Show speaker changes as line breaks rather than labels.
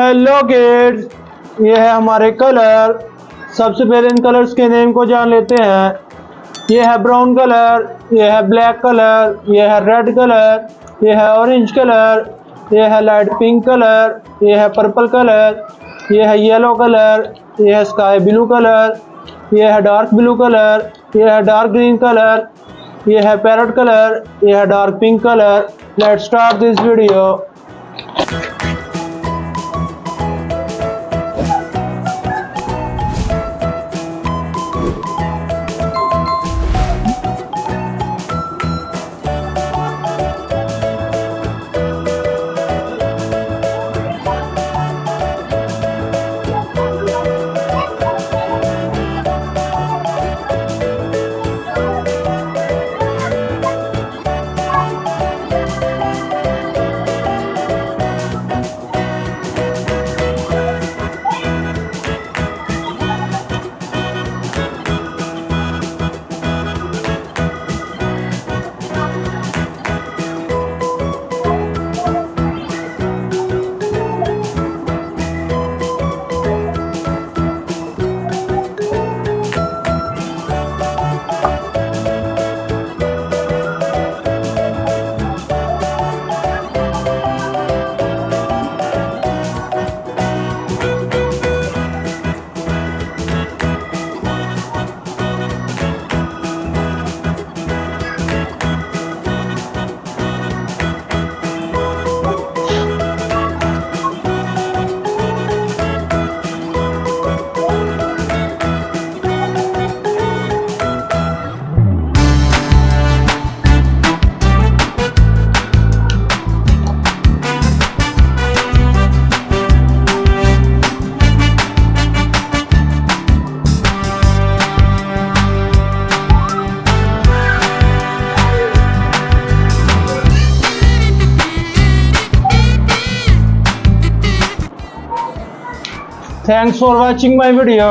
Hello kids, ये है हमारे कलर। सबसे पहले इन कलर्स के नेम को जान लेते हैं। ये है ब्राउन कलर, ये है ब्लैक कलर, ये है रेड कलर, ये है ऑरेंज कलर, ये है लाइट पिंक कलर, ये है पर्पल कलर, ये है येलो कलर, ये है स्काई ब्लू कलर, ये है डार्क ब्लू कलर, ये है डार्क ग्रीन कलर, ये है पैरेट कलर, ये है dark pink colour. Let's start this video. Thanks for watching my video.